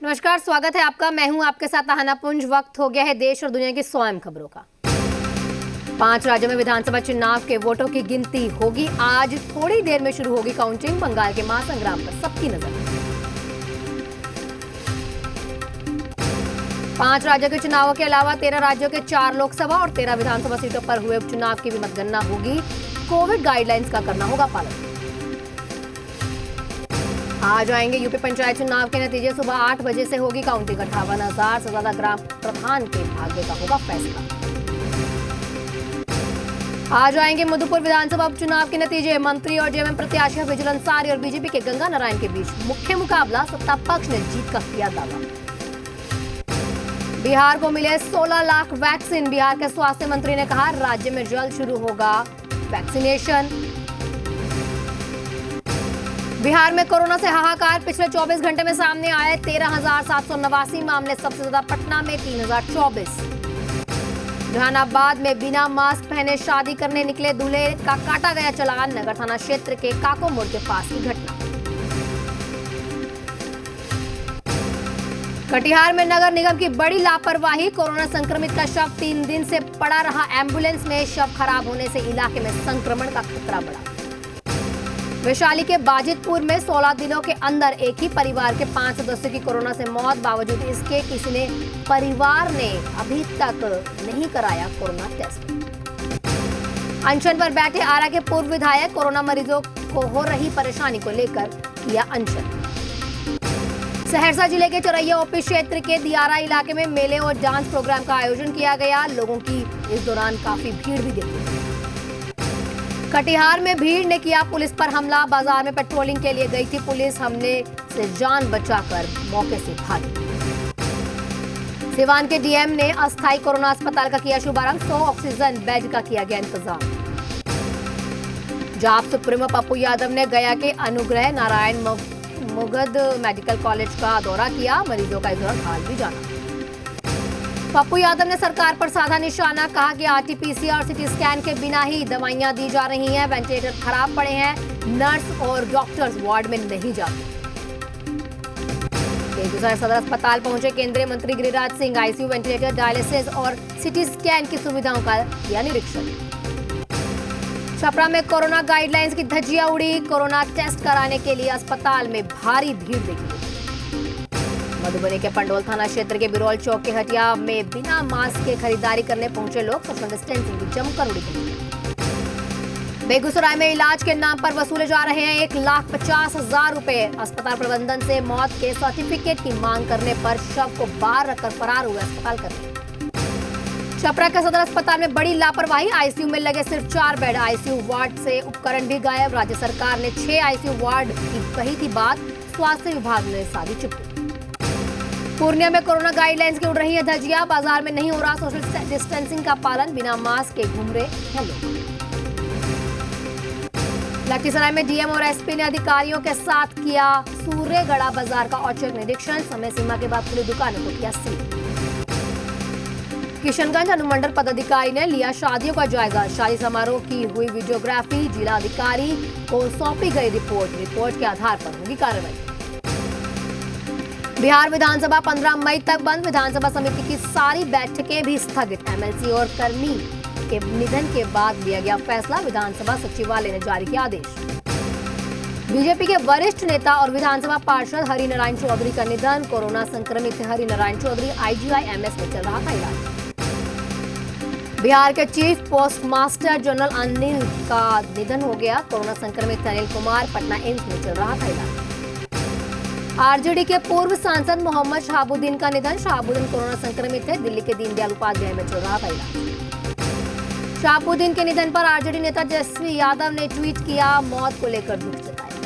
नमस्कार, स्वागत है आपका। मैं हूं आपके साथ आहना पुंज। वक्त हो गया है देश और दुनिया की 100 अहम खबरों का। 5 राज्यों में विधानसभा चुनाव के वोटों की गिनती होगी। आज थोड़ी देर में शुरू होगी काउंटिंग। बंगाल के महासंग्राम पर सबकी नजर। 5 राज्यों के चुनावों के अलावा 13 राज्यों के 4 लोकसभा और 13 विधानसभा सीटों पर हुए उपचुनाव की भी मतगणना होगी। कोविड गाइडलाइंस का करना होगा पालन। आज आएंगे यूपी पंचायत चुनाव के नतीजे। सुबह 8 बजे से होगी काउंटिंग। 58,000 से ज्यादा ग्राम प्रधान के भाग्य का होगा फैसला। आज आएंगे मधुपुर विधानसभा उपचुनाव के नतीजे। मंत्री और जेएमएम प्रत्याशी विजिल अंसारी और बीजेपी के गंगा नारायण के बीच मुख्य मुकाबला। सत्ता पक्ष ने जीत का किया दावा। बिहार को मिले 16 लाख वैक्सीन। बिहार के स्वास्थ्य मंत्री ने कहा राज्य में जल्द शुरू होगा वैक्सीनेशन। बिहार में कोरोना से हाहाकार। पिछले 24 घंटे में सामने आए 13,789 मामले। सबसे ज्यादा पटना में 3,024। जहानाबाद में बिना मास्क पहने शादी करने निकले दूल्हे का काटा गया चालान। नगर थाना क्षेत्र के काको मोड़ के पास की घटना। कटिहार में नगर निगम की बड़ी लापरवाही। कोरोना संक्रमित का शव 3 दिन से पड़ा रहा एम्बुलेंस में। शव खराब होने से इलाके में संक्रमण का खतरा बढ़ा। वैशाली के बाजितपुर में 16 दिनों के अंदर एक ही परिवार के 5 सदस्यों की कोरोना से मौत। बावजूद इसके किसी ने परिवार ने अभी तक नहीं कराया कोरोना टेस्ट। अनशन पर बैठे आरा के पूर्व विधायक। कोरोना मरीजों को हो रही परेशानी को लेकर किया अनशन। सहरसा जिले के चौरैया ओपी क्षेत्र के दियारा इलाके में मेले और डांस प्रोग्राम का आयोजन किया गया। लोगों की इस दौरान काफी भीड़ भी देखी। कटिहार में भीड़ ने किया पुलिस पर हमला। बाजार में पेट्रोलिंग के लिए गई थी पुलिस। हमले से जान बचाकर मौके से भागी। सिवान के डीएम ने अस्थायी कोरोना अस्पताल का किया शुभारंभ। 100 ऑक्सीजन बेड का किया गया इंतजाम। जाप सुप्रीमो पप्पू यादव ने गया के अनुग्रह नारायण मुगद मेडिकल कॉलेज का दौरा किया। मरीजों का इस दौरान हाल भी जाना। पप्पू यादव ने सरकार पर साधा निशाना। कहा कि आरटीपीसीआर सीटी स्कैन के बिना ही दवाइयां दी जा रही हैं। वेंटिलेटर खराब पड़े हैं। नर्स और डॉक्टर्स वार्ड में नहीं जाते। बेगूसराय सदर अस्पताल पहुंचे केंद्रीय मंत्री Giriraj Singh. ICU, ventilator, dialysis और सीटी स्कैन की सुविधाओं का किया निरीक्षण। छपरा में कोरोना गाइडलाइंस की धज्जियां उड़ी। कोरोना टेस्ट कराने के लिए अस्पताल में भारी भीड़ देखी। मधुबनी के पंडोल थाना क्षेत्र के बिरौल चौक के हटिया में बिना मास्क के खरीदारी करने पहुंचे लोग। सोशल डिस्टेंसिंग की जमकर उड़ी गई। बेगूसराय में इलाज के नाम पर वसूले जा रहे हैं 1,50,000 रुपए। अस्पताल प्रबंधन से मौत के सर्टिफिकेट की मांग करने पर शव को बाहर रखकर फरार हुए अस्पताल कर्मी। छपरा के सदर अस्पताल में बड़ी लापरवाही। आईसीयू में लगे सिर्फ 4 बेड। आईसीयू वार्ड से उपकरण भी गायब। राज्य सरकार ने 6 आईसीयू वार्ड की कही थी बात। स्वास्थ्य विभाग ने साधी चुप्पी। पूर्णिया में कोरोना गाइडलाइंस की उड़ रही है धज्जियां। बाजार में नहीं हो रहा सोशल डिस्टेंसिंग का पालन। बिना मास्क के घूम रहे हैं लोग। लखीसराय में डीएम और एसपी ने अधिकारियों के साथ किया सूर्यगढ़ा बाजार का औचक निरीक्षण। समय सीमा के बाद खुली दुकानों को किया सील। किशनगंज अनुमंडल पदाधिकारी ने लिया शादियों का जायजा। शादी समारोह की हुई वीडियोग्राफी। जिला अधिकारी को सौंपी गई रिपोर्ट के आधार पर होगी कार्रवाई। बिहार विधानसभा 15 मई तक बंद। विधानसभा समिति की सारी बैठकें भी स्थगित। एमएलसी और कर्मी के निधन के बाद लिया गया फैसला। विधानसभा सचिवालय ने जारी किया आदेश। बीजेपी के वरिष्ठ नेता और विधानसभा पार्षद हरिनारायण चौधरी का निधन। कोरोना संक्रमित हरिनारायण चौधरी आईजीआईएमएस में चल रहा था इलाज। बिहार के chief post master general Anil का निधन हो गया। कोरोना संक्रमित अनिल कुमार पटना एम्स में चल रहा था इलाज। आरजेडी के पूर्व सांसद मोहम्मद शहाबुद्दीन का निधन। शहाबुद्दीन कोरोना संक्रमित है। दिल्ली के दीनदयाल उपाध्याय में चल रहा था इलाज। शहाबुद्दीन के निधन पर आरजेडी नेता तेजस्वी यादव ने ट्वीट किया। मौत को लेकर दुख जताया।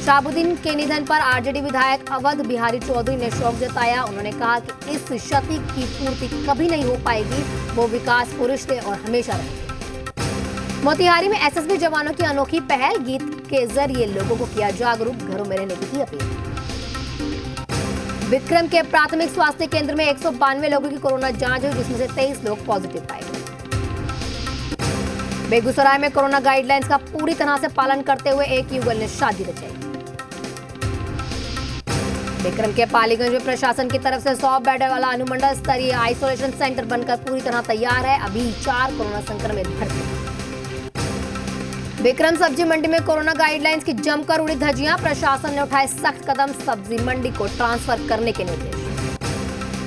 शहाबुद्दीन के निधन पर आरजेडी विधायक अवध बिहारी चौधरी ने शोक जताया। उन्होंने कहा कि इस क्षति की पूर्ति कभी नहीं हो पाएगी। वो विकास पुरुष थे और हमेशा रहेंगे। मोतिहारी में एसएसबी जवानों की अनोखी पहल। गीत के जरिए लोगों को किया जागरूक। घरों में रहने की अपील। विक्रम के प्राथमिक स्वास्थ्य केंद्र में 192 लोगों की कोरोना जांच हुई, जिसमें से 23 लोग पॉजिटिव पाए गए। बेगूसराय में कोरोना गाइडलाइंस का पूरी तरह से पालन करते हुए एक युगल ने शादी रचाई। विक्रम के पालीगंज में प्रशासन की तरफ से 100 बेड वाला अनुमंडल स्तरीय आइसोलेशन सेंटर बनकर पूरी तरह तैयार है। अभी 4 कोरोना संक्रमित भर्ती। विक्रम सब्जी मंडी में कोरोना गाइडलाइंस की जमकर उड़ी धज्जियां। प्रशासन ने उठाए सख्त कदम, सब्जी मंडी को ट्रांसफर करने के निर्देश।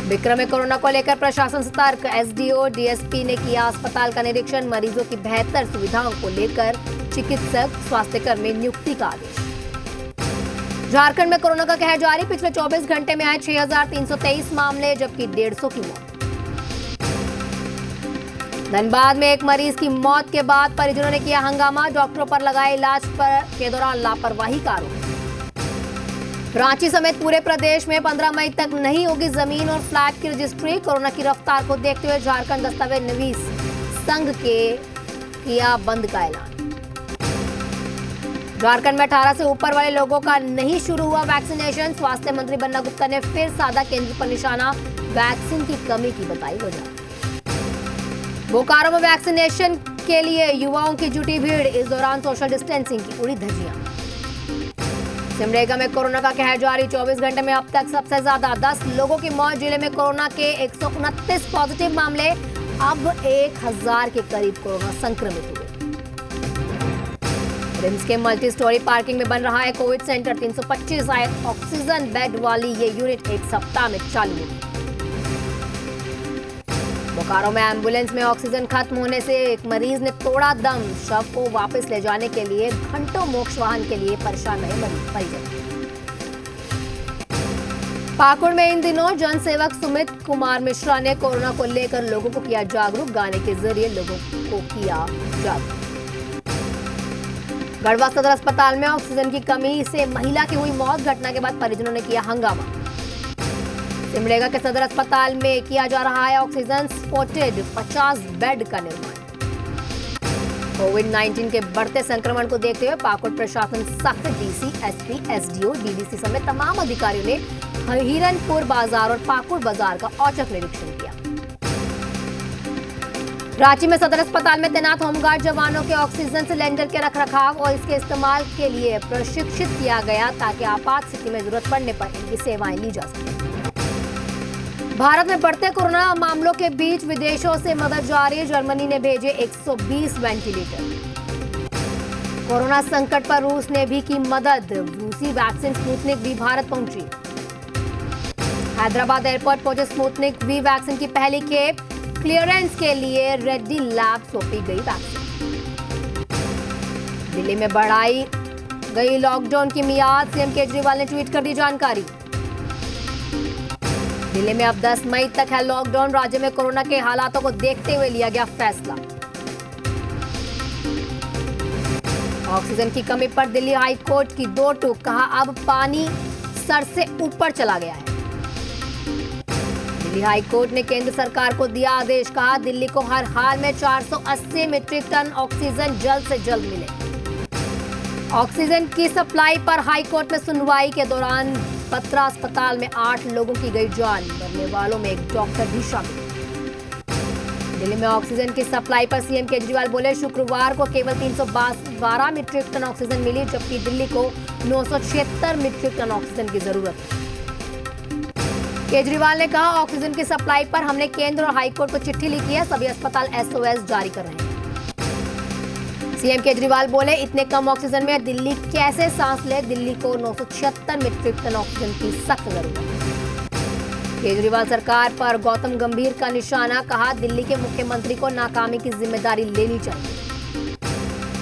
विक्रम में कोरोना को लेकर प्रशासन सतर्क। एसडीओ डीएसपी ने किया अस्पताल का निरीक्षण। मरीजों की बेहतर सुविधाओं को लेकर चिकित्सक स्वास्थ्यकर्मी नियुक्ति का आदेश। झारखंड में कोरोना का कहर जारी। पिछले 24 घंटे में आए 6,323 मामले, जबकि 150 की मौत। धनबाद में एक मरीज की मौत के बाद परिजनों ने किया हंगामा। डॉक्टरों पर लगाए इलाज के दौरान लापरवाही का आरोप। रांची समेत पूरे प्रदेश में 15 मई तक नहीं होगी जमीन और फ्लैट की रजिस्ट्री। कोरोना की रफ्तार को देखते हुए झारखंड दस्तावेज नवीस संघ के किया बंद का ऐलान। झारखंड में 18 से ऊपर वाले लोगों का नहीं शुरू हुआ वैक्सीनेशन। स्वास्थ्य मंत्री बन्ना गुप्ता ने फिर साधा केंद्र पर निशाना। वैक्सीन की कमी की बताई वजह। बोकारो में वैक्सीनेशन के लिए युवाओं की जुटी भीड़। इस दौरान सोशल डिस्टेंसिंग की उड़ी धज्जियां। सिमडेगा में कोरोना का कहर जारी। 24 घंटे में अब तक सबसे ज्यादा 10 लोगों की मौत। जिले में कोरोना के 129 पॉजिटिव मामले। अब 1000 के करीब कोरोना संक्रमित हुए। रिम्स के मल्टी स्टोरी पार्किंग में बन रहा है कोविड सेंटर। 325 ऑक्सीजन बेड वाली ये यूनिट एक सप्ताह में चालू होगी। बोकारो में एम्बुलेंस में ऑक्सीजन खत्म होने से एक मरीज ने तोड़ा दम। शव को वापस ले जाने के लिए घंटों मोक्ष वाहन के लिए परेशान रहे परिजन। पाकुड़ में इन दिनों जनसेवक सुमित कुमार मिश्रा ने कोरोना को लेकर लोगों को किया जागरूक। गाने के जरिए लोगों को किया जागरूक। गढ़वा सदर अस्पताल में ऑक्सीजन की कमी से महिला की हुई मौत। घटना के बाद परिजनों ने किया हंगामा। सिमडेगा के सदर अस्पताल में किया जा रहा है ऑक्सीजन स्पॉटेड 50 बेड का निर्माण। कोविड-19 के बढ़ते संक्रमण को देखते हुए पाकुड़ प्रशासन सख्त। डीसी, एसपी, एसडीओ, डीडीसी समेत तमाम अधिकारियों ने हिरनपुर बाजार और पाकुड़ बाजार का औचक निरीक्षण किया। रांची में सदर अस्पताल में तैनात होमगार्ड जवानों के ऑक्सीजन सिलेंडर के रखरखाव और इसके इस्तेमाल के लिए प्रशिक्षित किया गया, ताकि आपात स्थिति में जरूरत पड़ने पर इनकी सेवाएं ली जा सके। भारत में बढ़ते कोरोना मामलों के बीच विदेशों से मदद जारी। जर्मनी ने भेजे 120 वेंटिलेटर। कोरोना संकट पर रूस ने भी की मदद। रूसी वैक्सीन स्पुतनिक वी भारत पहुंची। हैदराबाद एयरपोर्ट पहुंचे स्पुतनिक वी वैक्सीन की पहली खेप। क्लियरेंस के लिए रेड्डी लैब सौंपी गई वैक्सीन। दिल्ली में बढ़ाई गई लॉकडाउन की मियाद। सीएम केजरीवाल ने ट्वीट कर दी जानकारी। दिल्ली में अब 10 मई तक है लॉकडाउन। राज्य में कोरोना के हालातों को देखते हुए लिया गया फैसला। ऑक्सीजन की कमी पर दिल्ली हाई कोर्ट की 2 टूक। कहा अब पानी सर से ऊपर चला गया है। दिल्ली हाई कोर्ट ने केंद्र सरकार को दिया आदेश। कहा दिल्ली को हर हाल में 480 मीट्रिक टन ऑक्सीजन जल्द से जल्द मिले। ऑक्सीजन की सप्लाई पर हाई कोर्ट में सुनवाई के दौरान पत्रा अस्पताल में 8 लोगों की गई जान। मरने वालों में एक डॉक्टर भी शामिल। दिल्ली में ऑक्सीजन की सप्लाई पर सीएम केजरीवाल बोले शुक्रवार को केवल 312 मीट्रिक टन ऑक्सीजन मिली, जबकि दिल्ली को 976 मीट्रिक टन ऑक्सीजन की जरूरत है। केजरीवाल ने कहा ऑक्सीजन की सप्लाई पर हमने केंद्र और हाईकोर्ट को चिट्ठी लिखी है। सभी अस्पताल एसओएस जारी कर रहे हैं। सीएम केजरीवाल बोले इतने कम ऑक्सीजन में दिल्ली कैसे सांस ले। दिल्ली को 976 मीट्रिक टन ऑक्सीजन की सख्त जरूरत है। केजरीवाल सरकार पर गौतम गंभीर का निशाना। कहा दिल्ली के मुख्यमंत्री को नाकामी की जिम्मेदारी लेनी चाहिए।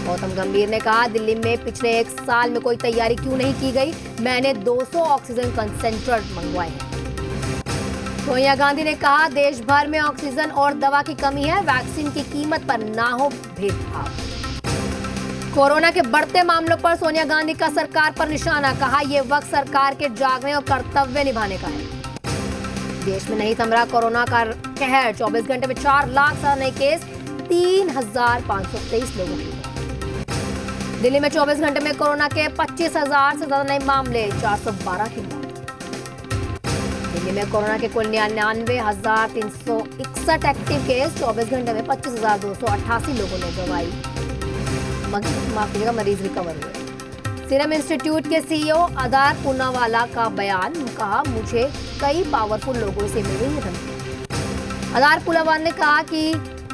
गौतम गंभीर ने कहा दिल्ली में पिछले 1 साल में कोई तैयारी क्यों नहीं की गई। मैंने 200 ऑक्सीजन कंसेंट्रेट मंगवाए हैं। सोनिया गांधी ने कहा देश भर में ऑक्सीजन और दवा की कमी है। वैक्सीन की कीमत पर ना हो भेदभाव। कोरोना के बढ़ते मामलों पर सोनिया गांधी का सरकार पर निशाना। कहा यह वक्त सरकार के जागने और कर्तव्य निभाने का है। देश में नहीं थम रहा कोरोना का कहर। 24 घंटे में 4 लाख से नए केस, 3,523 लोगों की मौत। दिल्ली में 24 घंटे में कोरोना के 25,000 से ज्यादा नए मामले, 412 की मौत। दिल्ली में कोरोना के कुल 99,361 एक्टिव केस। 24 घंटे में 25,288 लोगों ने दवाई मरीज रिकवर हुए। सीरम इंस्टीट्यूट के सीईओ अदार पूनावाला का बयान, कहा मुझे कई पावरफुल लोगों से मिली है धमकियां। अदार पूनावाला ने कहा कि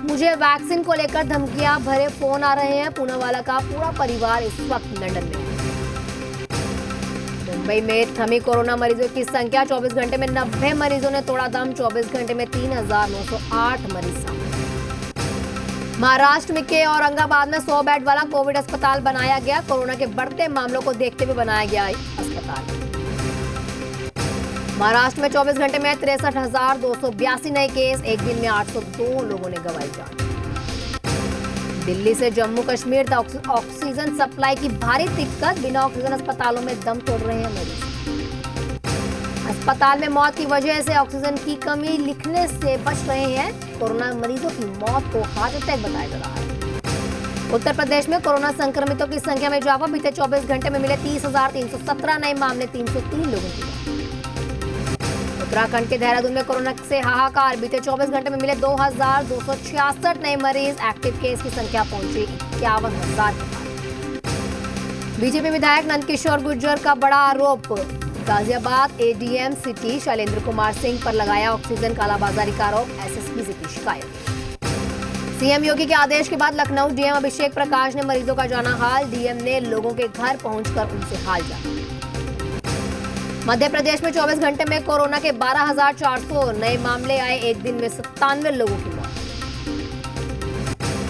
मुझे वैक्सीन को लेकर धमकियां भरे फोन आ रहे हैं। पूनावाला का पूरा परिवार इस वक्त लंदन में है। मुंबई में थमी कोरोना मरीजों की संख्या, 24 घंटे में 90 मरीजों ने तोड़ा दम। 24 घंटे में 3,908 मरीज सामने। महाराष्ट्र में के औरंगाबाद में 100 बेड वाला कोविड अस्पताल बनाया गया। कोरोना के बढ़ते मामलों को देखते हुए बनाया गया अस्पताल। महाराष्ट्र में 24 घंटे में 63,282 नए केस। एक दिन में 802 लोगों ने गंवाई जान। दिल्ली से जम्मू कश्मीर तक ऑक्सीजन सप्लाई की भारी दिक्कत। बिना ऑक्सीजन अस्पतालों में दम तोड़ रहे हैं मरीज। अस्पताल में मौत की वजह से ऑक्सीजन की कमी लिखने से बच रहे हैं। कोरोना मरीजों की मौत को हार्ट अटैक बताया जा रहा है। उत्तर प्रदेश में कोरोना संक्रमितों की संख्या में इजाफा। बीते 24 घंटे में मिले 30,317 नए मामले। 303 लोगों की मौत। उत्तराखंड के देहरादून में कोरोना से हाहाकार। बीते 24 घंटे में मिले 2,266 नए मरीज। एक्टिव केस की संख्या पहुंची 51,000 के पार। बीजेपी विधायक नंदकिशोर गुर्जर का बड़ा आरोप। गाजियाबाद एडीएम सिटी शैलेंद्र कुमार सिंह पर लगाया ऑक्सीजन कालाबाजारी का आरोप। एसएसपी से की शिकायत। सीएम योगी के आदेश के बाद लखनऊ डीएम अभिषेक प्रकाश ने मरीजों का जाना हाल। डीएम ने लोगों के घर पहुंचकर उनसे हाल जाना। मध्य प्रदेश में 24 घंटे में कोरोना के 12,400 नए मामले आए। एक दिन में 97 लोगों की मौत।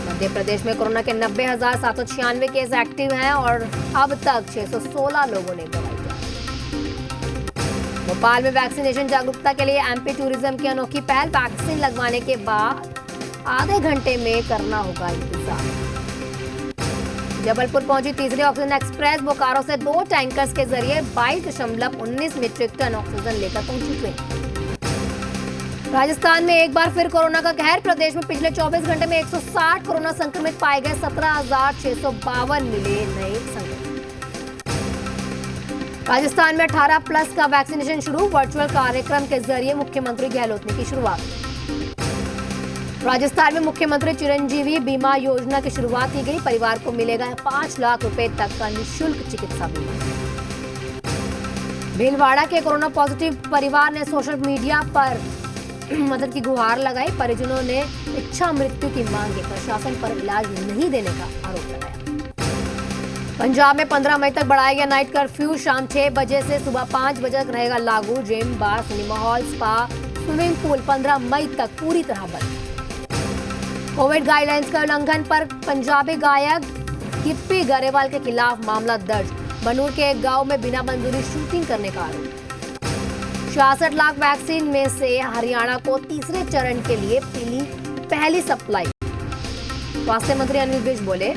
मध्य प्रदेश में कोरोना के 90,796 केस एक्टिव हैं और अब तक 616 लोगों ने गंवाई जान। भोपाल में वैक्सीनेशन जागरूकता के लिए एमपी टूरिज्म की अनोखी पहल। वैक्सीन लगवाने के बाद आधे घंटे में करना होगा इंतजार। जबलपुर पहुंची तीसरी ऑक्सीजन एक्सप्रेस। बोकारो से 2 टैंकर्स के जरिए 22.19 मीट्रिक टन ऑक्सीजन लेकर पहुंची ट्रेन। राजस्थान में एक बार फिर कोरोना का कहर। प्रदेश में पिछले 24 घंटे में 160 कोरोना संक्रमित पाए गए। 17,652 मिले नए संक्रमित। राजस्थान में 18+ का वैक्सीनेशन शुरू। वर्चुअल कार्यक्रम के जरिए मुख्यमंत्री गहलोत ने की शुरुआत। राजस्थान में मुख्यमंत्री चिरंजीवी बीमा योजना की शुरुआत की गई। परिवार को मिलेगा 5 लाख रुपए तक का निःशुल्क चिकित्सा बीमा। भीलवाड़ा के कोरोना पॉजिटिव परिवार ने सोशल मीडिया पर मदद की गुहार लगाई। परिजनों ने इच्छा मृत्यु की मांग की। प्रशासन पर इलाज नहीं देने का आरोप लगाया। पंजाब में 15 मई तक बढ़ाया गया नाइट कर्फ्यू। शाम 6 बजे से सुबह 5 बजे तक रहेगा लागू। Gym, bar, cinema hall, spa, swimming pool 15 मई तक पूरी तरह बंद। कोविड गाइडलाइंस के उल्लंघन पर पंजाबी गायक गिप्पी गरेवाल के खिलाफ मामला दर्ज। बनूर के एक गांव में बिना मंजूरी शूटिंग करने का आरोप। 66 लाख वैक्सीन में से हरियाणा को तीसरे चरण के लिए मिली पहली सप्लाई। स्वास्थ्य मंत्री अनिल विज बोले,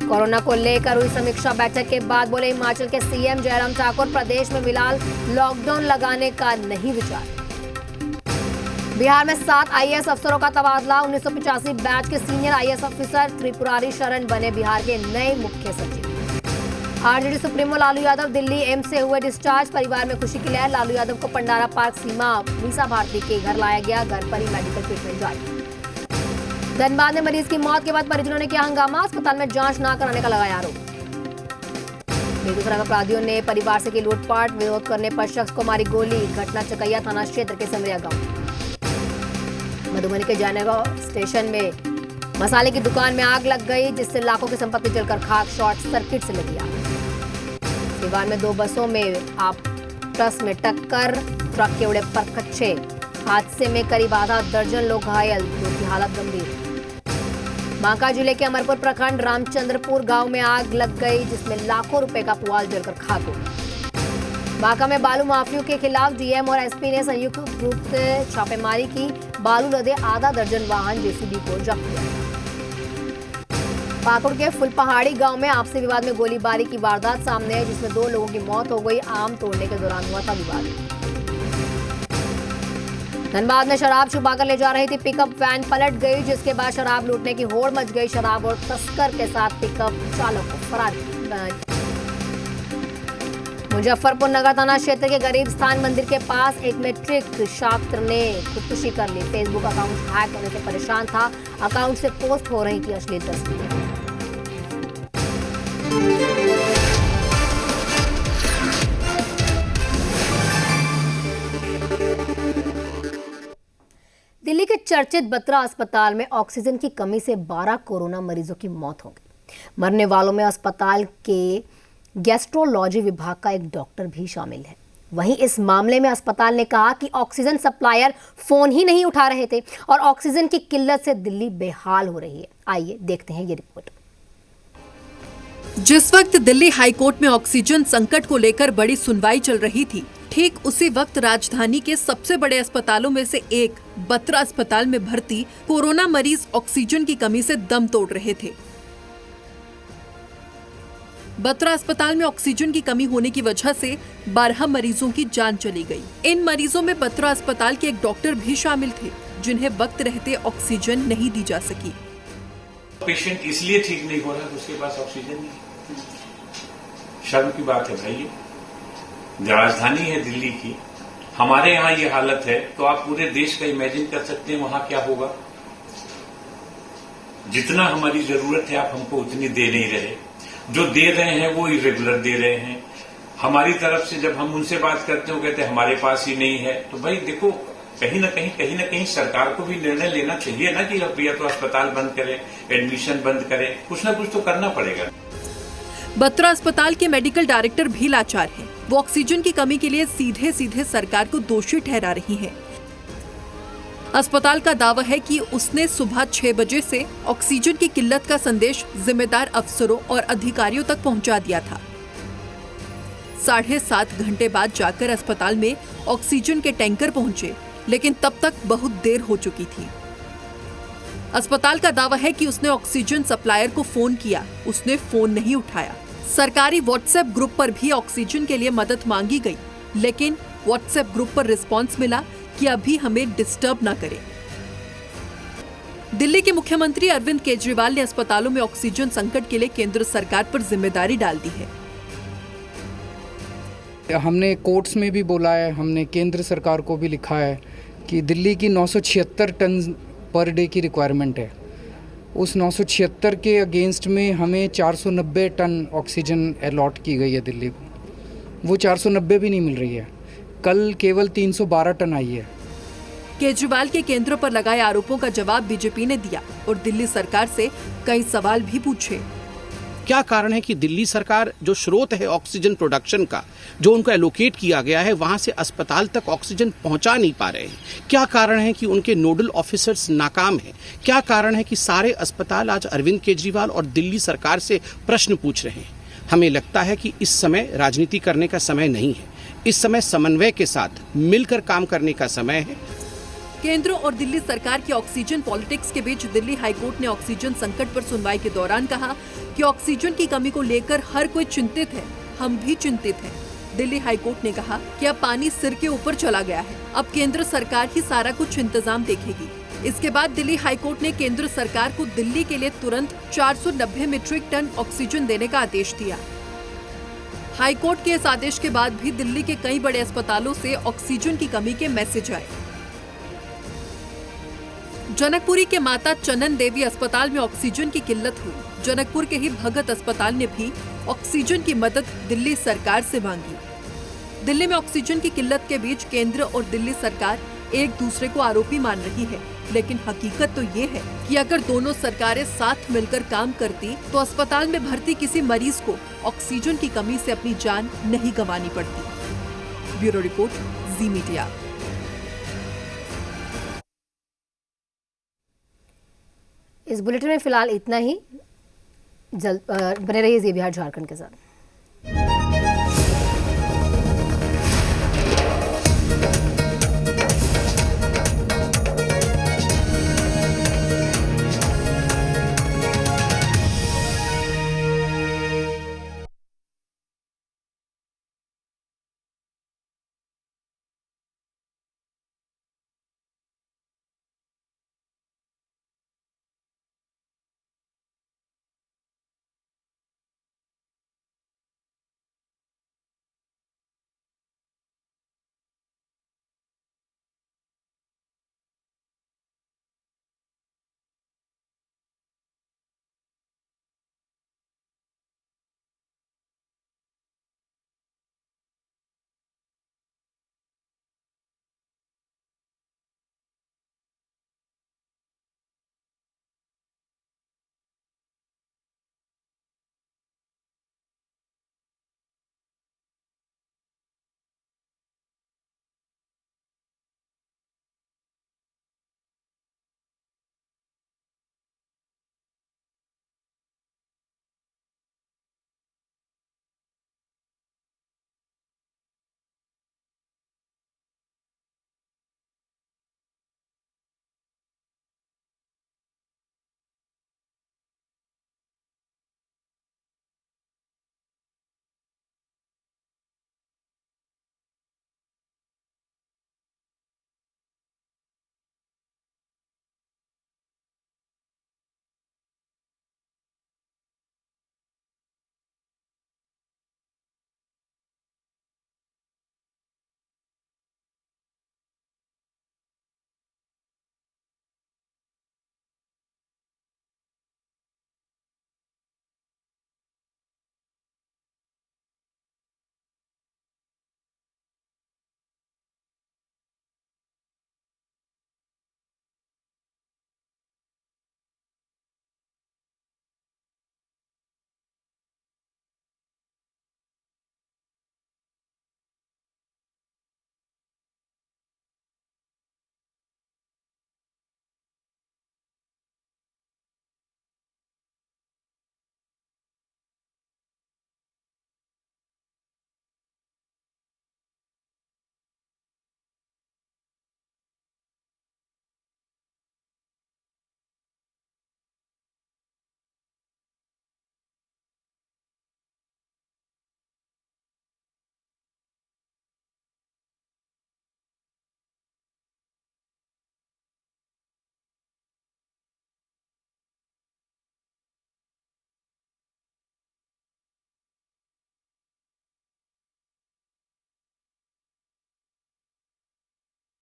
कोरोना को लेकर हुई समीक्षा बैठक के बाद बोले हिमाचल के सीएम जयराम ठाकुर, प्रदेश में फिलहाल लॉकडाउन लगाने का नहीं विचार। बिहार में 7 आईएएस अफसरों का तबादला। 1985 बैच के senior IAS officer Tripurari Sharan बने बिहार के नए मुख्य सचिव। RJD supremo Lalu Yadav Delhi AIIMS से हुए डिस्चार्ज। परिवार में खुशी की लहर। लालू यादव को पंडारा पार्क सीमा मीसा भारती के घर लाया गया। घर पर ही मेडिकल ट्रीटमेंट जारी। धनबाद में मरीज की मौत के बाद परिजनों ने किया हंगामा। अस्पताल में जांच न कराने का लगाया आरोप। बेगूसराय में अपराधियों ने परिवार से की लूटपाट। विरोध करने पर शख्स को मारी गोली। घटना चकैया थाना क्षेत्र के समरिया गांव। मधुबनी के जयनगर स्टेशन में मसाले की दुकान में आग लग गई, जिससे लाखों की संपत्ति जलकर खाक। शॉर्ट सर्किट से लगी आग। सिवान में 2 बसों में आपस में टक्कर। ट्रक के उड़े परखच्चे। हादसे में करीब आधा दर्जन लोग घायल, 2 की हालत गंभीर। बांका जिले के अमरपुर प्रखंड रामचंद्रपुर गांव में आग लग गई, जिसमें लाखों रुपए का पुआल जलकर खाक हो गया। बांका में बालू माफियों के खिलाफ डीएम और एसपी ने संयुक्त रूप से छापेमारी की। बालू लदे आधा दर्जन वाहन जेसीबी को जब्त किया। पाकुड़ के फुलपहाड़ी गांव में आपसी विवाद में गोलीबारी की वारदात सामने है, जिसमें 2 लोगों की मौत हो गई। आम तोड़ने के दौरान हुआ था विवाद। धनबाद में शराब छुपाकर ले जा रही थी पिकअप वैन पलट गई, जिसके बाद शराब लूटने की होड़ मच गई। शराब और तस्कर के साथ पिकअप चालक को फरार। मुजफ्फरपुर नगर थाना क्षेत्र के गरीब स्थान मंदिर के पास एक मैट्रिक छात्र ने खुदकुशी कर ली। फेसबुक अकाउंट हैक होने से परेशान था। अकाउंट से पोस्ट हो रही थी अश्लील तस्वीरें। चर्चित बत्रा अस्पताल में ऑक्सीजन की कमी से 12 कोरोना मरीजों की मौत हो गई। मरने वालों में अस्पताल के गैस्ट्रोलॉजी विभाग का एक डॉक्टर भी शामिल है। वहीं इस मामले में अस्पताल ने कहा कि ऑक्सीजन सप्लायर फोन ही नहीं उठा रहे थे और ऑक्सीजन की किल्लत से दिल्ली बेहाल हो रही है। आइए देखते हैं ये रिपोर्ट। जिस वक्त दिल्ली हाईकोर्ट में ऑक्सीजन संकट को लेकर बड़ी सुनवाई चल रही थी, ठीक उसी वक्त राजधानी के सबसे बड़े अस्पतालों में से एक बत्रा अस्पताल में भर्ती कोरोना मरीज ऑक्सीजन की कमी से दम तोड़ रहे थे। बत्रा अस्पताल में ऑक्सीजन की कमी होने की वजह से 12 मरीजों की जान चली गई। इन मरीजों में बत्रा अस्पताल के एक डॉक्टर भी शामिल थे, जिन्हें वक्त रहते ऑक्सीजन नहीं दी जा सकी। पेशेंट इसलिए ठीक नहीं हो रहा कि उसके पास ऑक्सीजन नहीं। शर्म की बात है भाई, राजधानी है दिल्ली की, हमारे यहाँ ये हालत है तो आप पूरे देश का इमेजिन कर सकते हैं वहां क्या होगा। जितना हमारी जरूरत है आप हमको उतनी दे नहीं रहे, जो दे रहे हैं वो इरेगुलर दे रहे हैं। हमारी तरफ से जब हम उनसे बात करते हैं कहते हैं हमारे पास ही नहीं है। तो भाई देखो, कहीं ना कहीं सरकार को भी निर्णय लेना चाहिए ना कि अब या तो अस्पताल बंद करें, एडमिशन बंद करें, कुछ ना कुछ तो करना पड़ेगा। बत्रा अस्पताल के मेडिकल डायरेक्टर भी लाचार हैं। वो ऑक्सीजन की कमी के लिए सीधे सीधे सरकार को दोषी ठहरा रही हैं। अस्पताल का दावा है कि उसने सुबह 6 बजे से ऑक्सीजन की किल्लत का संदेश जिम्मेदार अफसरों और अधिकारियों तक पहुंचा दिया था। 7.5 घंटे बाद जाकर अस्पताल में ऑक्सीजन के टैंकर पहुंचे, लेकिन तब तक बहुत देर हो चुकी थी। अस्पताल का दावा है कि उसने ऑक्सीजन सप्लायर को फोन किया, उसने फोन नहीं उठाया। सरकारी व्हाट्सएप ग्रुप पर भी ऑक्सीजन के लिए मदद मांगी गई, लेकिन व्हाट्सएप ग्रुप पर रिस्पांस मिला कि अभी हमें डिस्टर्ब ना करें। दिल्ली के मुख्यमंत्री अरविंद केजरीवाल ने अस्पतालों में ऑक्सीजन संकट के लिए केंद्र सरकार पर जिम्मेदारी डाल दी है। हमने कोर्ट्स में भी बोला है, हमने केंद्र सरकार को भी लिखा है कि दिल्ली की 976 टन पर डे की रिक्वायरमेंट है। उस 976 के अगेंस्ट में हमें 490 टन ऑक्सीजन अलॉट की गई है दिल्ली को, वो 490 भी नहीं मिल रही है। कल केवल 312 टन आई है। केजरीवाल के केंद्र पर लगाए आरोपों का जवाब बीजेपी ने दिया और दिल्ली सरकार से कई सवाल भी पूछे। क्या कारण है कि दिल्ली सरकार जो स्रोत है ऑक्सीजन प्रोडक्शन का, जो उनको एलोकेट किया गया है, वहां से अस्पताल तक ऑक्सीजन पहुंचा नहीं पा रहे हैं? क्या कारण है कि उनके नोडल ऑफिसर्स नाकाम हैं? क्या कारण है कि सारे अस्पताल आज अरविंद केजरीवाल और दिल्ली सरकार से प्रश्न पूछ रहे हैं? हमें लगता है कि इस समय राजनीति करने का समय नहीं है, इस समय समन्वय के साथ मिलकर काम करने का समय है। केंद्र और दिल्ली सरकार की ऑक्सीजन पॉलिटिक्स के बीच दिल्ली हाईकोर्ट ने ऑक्सीजन संकट पर सुनवाई के दौरान कहा कि ऑक्सीजन की कमी को लेकर हर कोई चिंतित है, हम भी चिंतित हैं। दिल्ली हाईकोर्ट ने कहा कि अब पानी सिर के ऊपर चला गया है, अब केंद्र सरकार ही सारा कुछ इंतजाम देखेगी। इसके बाद दिल्ली हाईकोर्ट ने केंद्र सरकार को दिल्ली के लिए तुरंत 490 मीट्रिक टन ऑक्सीजन देने का आदेश दिया। हाईकोर्ट के इस आदेश के बाद भी दिल्ली के कई बड़े अस्पतालों से ऑक्सीजन की कमी के मैसेज आए। जनकपुरी के माता चनन देवी अस्पताल में ऑक्सीजन की किल्लत हुई। जनकपुर के ही भगत अस्पताल ने भी ऑक्सीजन की मदद दिल्ली सरकार से मांगी। दिल्ली में ऑक्सीजन की किल्लत के बीच केंद्र और दिल्ली सरकार एक दूसरे को आरोपी मान रही है, लेकिन हकीकत तो ये है कि अगर दोनों सरकारें साथ मिलकर काम करती तो अस्पताल में भर्ती किसी मरीज को ऑक्सीजन की कमी से अपनी जान नहीं गंवानी पड़ती। ब्यूरो रिपोर्ट, जी मीडिया। इस बुलेटिन में फिलहाल इतना ही। बने रहिए जी बिहार झारखंड के साथ।